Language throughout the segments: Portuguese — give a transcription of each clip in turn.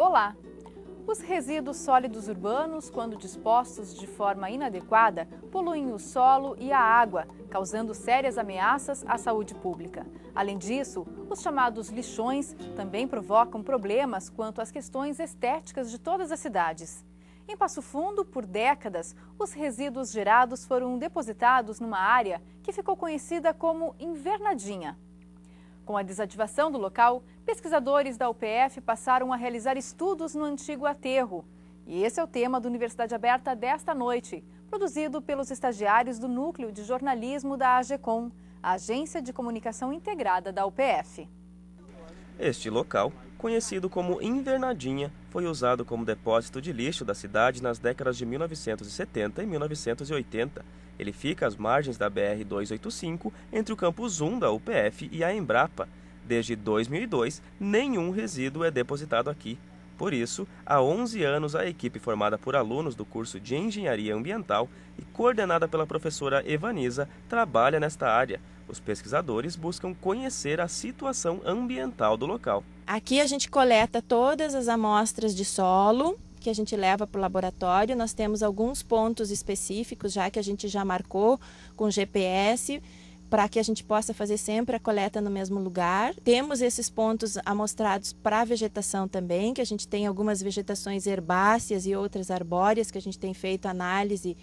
Olá! Os resíduos sólidos urbanos, quando dispostos de forma inadequada, poluem o solo e a água, causando sérias ameaças à saúde pública. Além disso, os chamados lixões também provocam problemas quanto às questões estéticas de todas as cidades. Em Passo Fundo, por décadas, os resíduos gerados foram depositados numa área que ficou conhecida como Invernadinha. Com a desativação do local, pesquisadores da UPF passaram a realizar estudos no antigo aterro. E esse é o tema da Universidade Aberta desta noite, produzido pelos estagiários do Núcleo de Jornalismo da AGECOM, a Agência de Comunicação Integrada da UPF. Este local, conhecido como Invernadinha, foi usado como depósito de lixo da cidade nas décadas de 1970 e 1980. Ele fica às margens da BR-285, entre o Campus 1 da UPF e a Embrapa. Desde 2002, nenhum resíduo é depositado aqui. Por isso, há 11 anos, a equipe formada por alunos do curso de Engenharia Ambiental e coordenada pela professora Evanisa trabalha nesta área. Os pesquisadores buscam conhecer a situação ambiental do local. Aqui a gente coleta todas as amostras de solo que a gente leva para o laboratório. Nós temos alguns pontos específicos já que a gente já marcou com GPS para que a gente possa fazer sempre a coleta no mesmo lugar. Temos esses pontos amostrados para a vegetação também, que a gente tem algumas vegetações herbáceas e outras arbóreas que a gente tem feito análise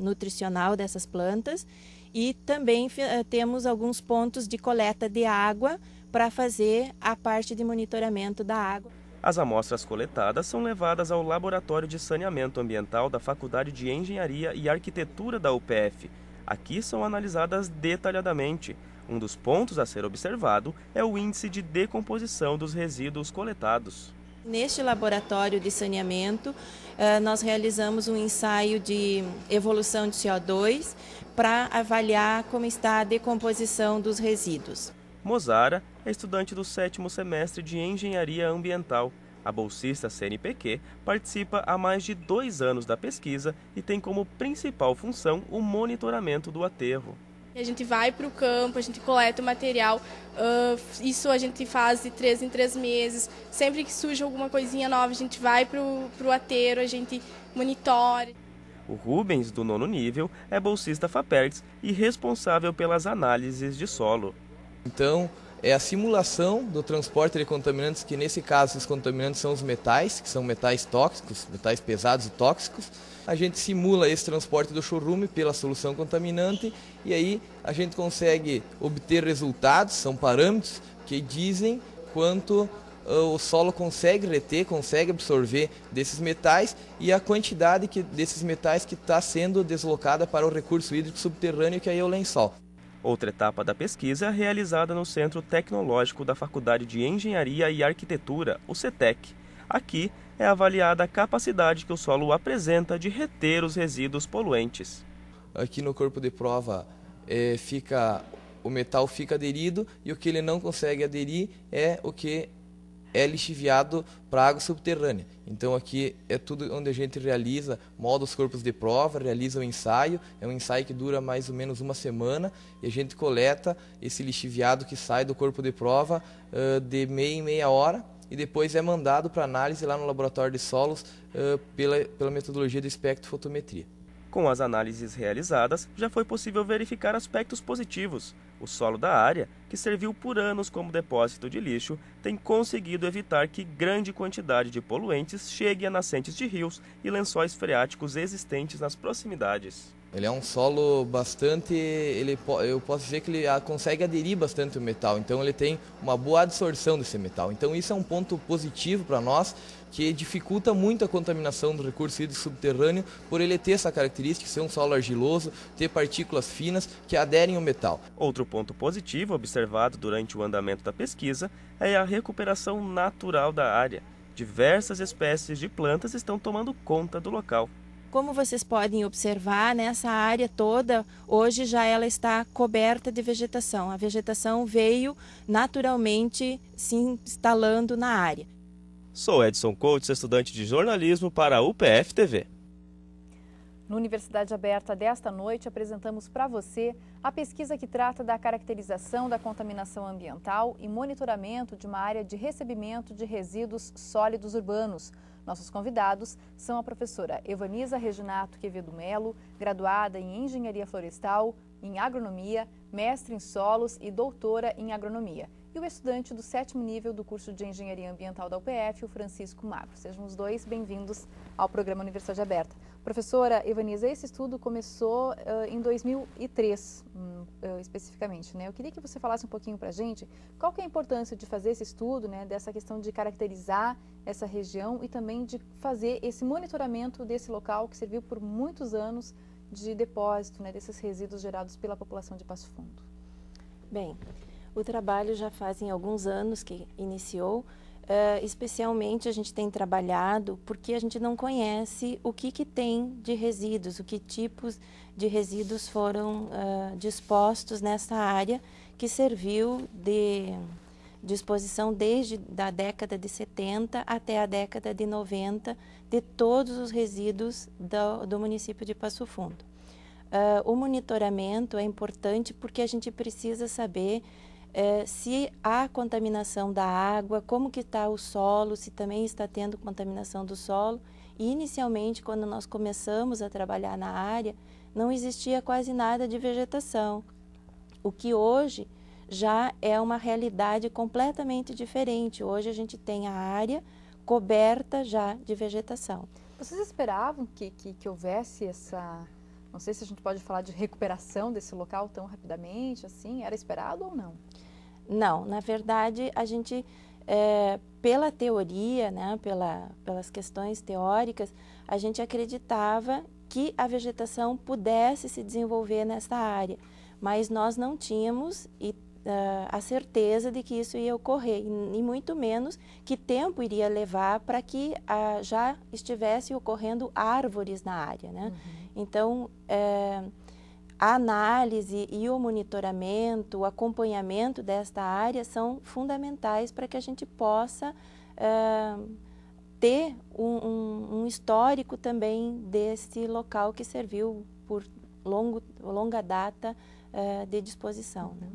nutricional dessas plantas. E também temos alguns pontos de coleta de água para fazer a parte de monitoramento da água. As amostras coletadas são levadas ao Laboratório de Saneamento Ambiental da Faculdade de Engenharia e Arquitetura da UPF. Aqui são analisadas detalhadamente. Um dos pontos a ser observado é o índice de decomposição dos resíduos coletados. Neste laboratório de saneamento, nós realizamos um ensaio de evolução de CO2 para avaliar como está a decomposição dos resíduos. Mozara é estudante do 7º semestre de Engenharia Ambiental. A bolsista CNPq participa há mais de 2 anos da pesquisa e tem como principal função o monitoramento do aterro. A gente vai para o campo, a gente coleta o material, isso a gente faz de 3 em 3 meses. Sempre que surge alguma coisinha nova, a gente vai para o aterro, a gente monitora. O Rubens, do 9º nível, é bolsista FAPERGS e responsável pelas análises de solo. Então, é a simulação do transporte de contaminantes, que nesse caso os contaminantes são os metais, que são metais tóxicos, metais pesados e tóxicos. A gente simula esse transporte do chorume pela solução contaminante e aí a gente consegue obter resultados, são parâmetros que dizem quanto o solo consegue reter, consegue absorver desses metais e a quantidade desses metais que está sendo deslocada para o recurso hídrico subterrâneo, que aí é o lençol. Outra etapa da pesquisa é realizada no Centro Tecnológico da Faculdade de Engenharia e Arquitetura, o CETEC. Aqui é avaliada a capacidade que o solo apresenta de reter os resíduos poluentes. Aqui no corpo de prova o metal fica aderido e o que ele não consegue aderir é o que é lixiviado para a água subterrânea. Então aqui é tudo onde a gente realiza, molda os corpos de prova, realiza o ensaio. É um ensaio que dura mais ou menos 1 semana e a gente coleta esse lixiviado que sai do corpo de prova de meia em meia hora e depois é mandado para análise lá no laboratório de solos pela metodologia de espectrofotometria. Com as análises realizadas, já foi possível verificar aspectos positivos. O solo da área, que serviu por anos como depósito de lixo, tem conseguido evitar que grande quantidade de poluentes chegue a nascentes de rios e lençóis freáticos existentes nas proximidades. Ele é um solo bastante, eu posso dizer que ele consegue aderir bastante o metal, então ele tem uma boa absorção desse metal. Então isso é um ponto positivo para nós, que dificulta muito a contaminação do recurso hídrico subterrâneo, por ele ter essa característica, ser um solo argiloso, ter partículas finas que aderem ao metal. Outro ponto positivo observado durante o andamento da pesquisa é a recuperação natural da área. Diversas espécies de plantas estão tomando conta do local. Como vocês podem observar, nessa área toda, hoje já ela está coberta de vegetação. A vegetação veio naturalmente se instalando na área. Sou Edson Coates, estudante de jornalismo para a UPF TV. No Universidade Aberta desta noite, apresentamos para você a pesquisa que trata da caracterização da contaminação ambiental e monitoramento de uma área de recebimento de resíduos sólidos urbanos. Nossos convidados são a professora Evaniza Reginato Quevedo Melo, graduada em Engenharia Florestal, em Agronomia, mestre em Solos e doutora em Agronomia, e o estudante do 7º nível do curso de Engenharia Ambiental da UPF, o Francisco Magro. Sejam os dois bem-vindos ao programa Universidade Aberta. Professora Evaniza, esse estudo começou em 2003, especificamente, né? Eu queria que você falasse um pouquinho para a gente qual que é a importância de fazer esse estudo, né, dessa questão de caracterizar essa região e também de fazer esse monitoramento desse local que serviu por muitos anos de depósito, né, desses resíduos gerados pela população de Passo Fundo. Bem, o trabalho já fazem alguns anos que iniciou. Especialmente a gente tem trabalhado porque a gente não conhece o que tem de resíduos, o que tipos de resíduos foram dispostos nessa área que serviu de disposição desde a década de 70 até a década de 90 de todos os resíduos do município de Passo Fundo. O monitoramento é importante porque a gente precisa saber se há contaminação da água, como que está o solo, se também está tendo contaminação do solo. E inicialmente, quando nós começamos a trabalhar na área, não existia quase nada de vegetação, o que hoje já é uma realidade completamente diferente. Hoje a gente tem a área coberta já de vegetação. Vocês esperavam que houvesse essa, não sei se a gente pode falar de recuperação desse local tão rapidamente, assim, era esperado ou não? Não, na verdade, a gente, pela teoria, né, pelas questões teóricas, a gente acreditava que a vegetação pudesse se desenvolver nessa área, mas nós não tínhamos a certeza de que isso ia ocorrer, e muito menos que tempo iria levar para que já estivesse ocorrendo árvores na área, né? Então, a análise e o monitoramento, o acompanhamento desta área são fundamentais para que a gente possa ter um histórico também desse local que serviu por longa data de disposição. Né?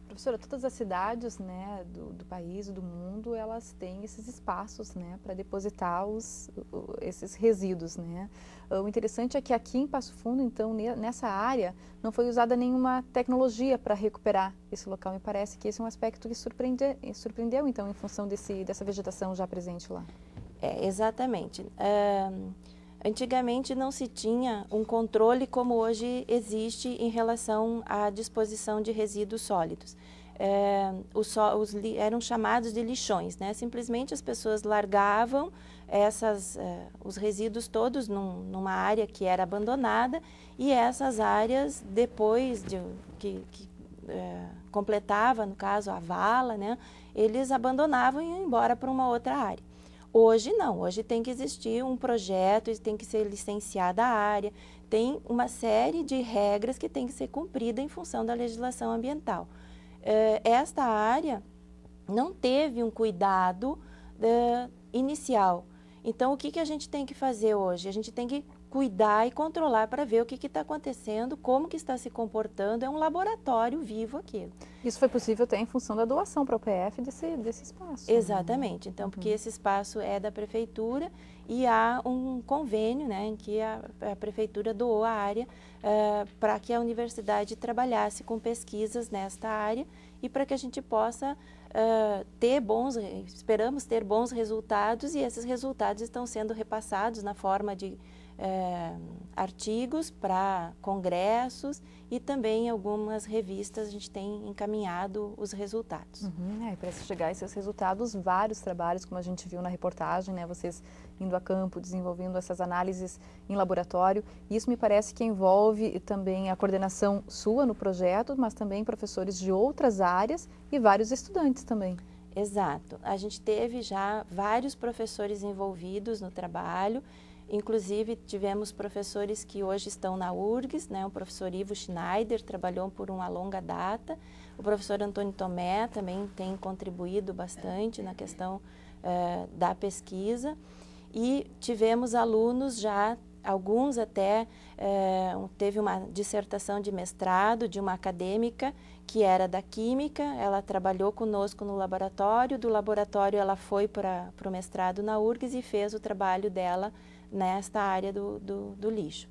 Professora, todas as cidades, né, do país, do mundo, elas têm esses espaços, né, para depositar esses resíduos, né? O interessante é que aqui em Passo Fundo, então, nessa área, não foi usada nenhuma tecnologia para recuperar esse local. Me parece que esse é um aspecto que surpreendeu, então, em função dessa vegetação já presente lá. Exatamente. Antigamente não se tinha um controle como hoje existe em relação à disposição de resíduos sólidos. Eram chamados de lixões, né? Simplesmente as pessoas largavam os resíduos todos numa área que era abandonada, e essas áreas, depois que completava, no caso, a vala, né? Eles abandonavam e iam embora para uma outra área. Hoje não, hoje tem que existir um projeto, tem que ser licenciada a área, tem uma série de regras que tem que ser cumprida em função da legislação ambiental. Esta área não teve um cuidado inicial. Então, o que a gente tem que fazer hoje? A gente tem que cuidar e controlar para ver o que está acontecendo, como que está se comportando. É um laboratório vivo aquilo. Isso foi possível até em função da doação para a UPF desse espaço. Exatamente. Né? Então, porque esse espaço é da prefeitura e há um convênio, né, em que a prefeitura doou a área para que a universidade trabalhasse com pesquisas nesta área e para que a gente possa esperamos ter bons resultados, e esses resultados estão sendo repassados na forma de artigos para congressos, e também em algumas revistas a gente tem encaminhado os resultados. E para chegar a esses resultados, vários trabalhos, como a gente viu na reportagem, né, vocês indo a campo, desenvolvendo essas análises em laboratório. Isso me parece que envolve também a coordenação sua no projeto, mas também professores de outras áreas e vários estudantes também. Exato. A gente teve já vários professores envolvidos no trabalho. Inclusive, tivemos professores que hoje estão na URGS, né? O professor Ivo Schneider trabalhou por uma longa data, o professor Antônio Tomé também tem contribuído bastante na questão da pesquisa, e tivemos alunos já alguns até teve uma dissertação de mestrado de uma acadêmica que era da química, ela trabalhou conosco no laboratório, do laboratório ela foi para o mestrado na URGS e fez o trabalho dela nesta área do lixo.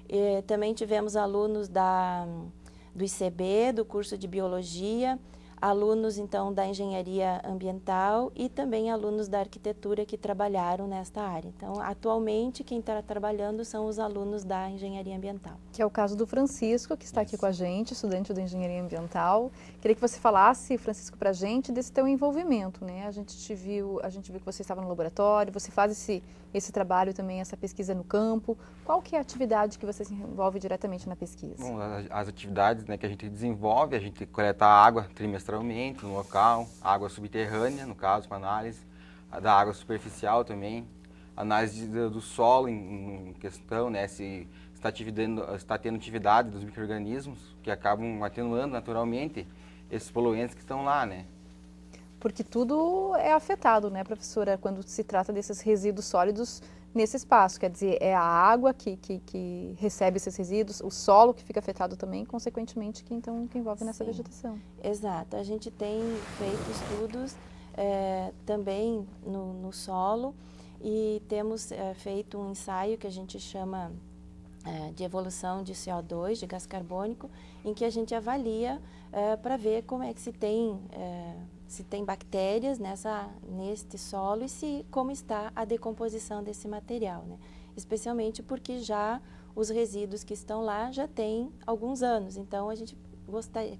E também tivemos alunos do ICB, do curso de Biologia, alunos então da Engenharia Ambiental e também alunos da Arquitetura que trabalharam nesta área. Então, atualmente, quem está trabalhando são os alunos da Engenharia Ambiental. Que é o caso do Francisco, que está aqui com a gente, estudante da Engenharia Ambiental. Queria que você falasse, Francisco, para a gente desse teu envolvimento, né? A gente viu que você estava no laboratório, você faz esse trabalho também, essa pesquisa no campo. Qual que é a atividade que você se envolve diretamente na pesquisa? Bom, as atividades, né, que a gente desenvolve, a gente coleta água trimestralmente no local, água subterrânea, no caso, para análise, da água superficial também, análise do solo em questão, né, se está tendo atividade dos micro-organismos que acabam atenuando naturalmente esses poluentes que estão lá, né. Porque tudo é afetado, né, professora, quando se trata desses resíduos sólidos nesse espaço. Quer dizer, é a água que recebe esses resíduos, o solo que fica afetado também, consequentemente, que envolve nessa Sim, vegetação. Exato. A gente tem feito estudos também no solo e temos feito um ensaio que a gente chama de evolução de CO2, de gás carbônico, em que a gente avalia para ver como é que se tem bactérias neste solo e como está a decomposição desse material, né? Especialmente porque já os resíduos que estão lá já têm alguns anos, então a gente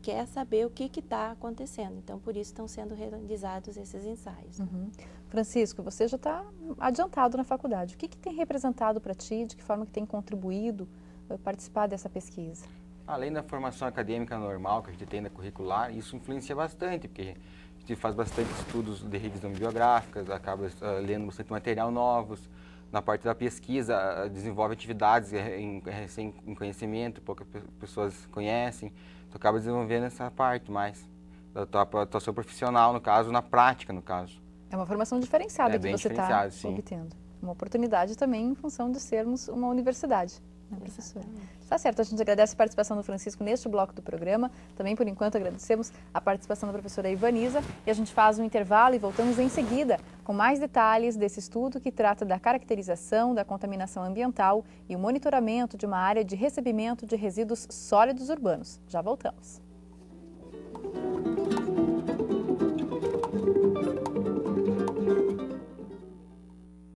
quer saber o que está acontecendo, então por isso estão sendo realizados esses ensaios. Uhum. Francisco, você já está adiantado na faculdade, o que tem representado para ti, de que forma que tem contribuído a participar dessa pesquisa? Além da formação acadêmica normal que a gente tem na curricular, isso influencia bastante, porque a gente faz bastante estudos de revisão bibliográficas, acaba lendo bastante material novos. Na parte da pesquisa, desenvolve atividades em conhecimento, poucas pessoas conhecem. Tu acaba desenvolvendo essa parte mais da tua atuação profissional, no caso, na prática, no caso. É uma formação diferenciada que você está obtendo. Uma oportunidade também em função de sermos uma universidade, né, professora? Tá certo, a gente agradece a participação do Francisco neste bloco do programa. Também, por enquanto, agradecemos a participação da professora Ivaniza. E a gente faz um intervalo e voltamos em seguida com mais detalhes desse estudo que trata da caracterização da contaminação ambiental e o monitoramento de uma área de recebimento de resíduos sólidos urbanos. Já voltamos.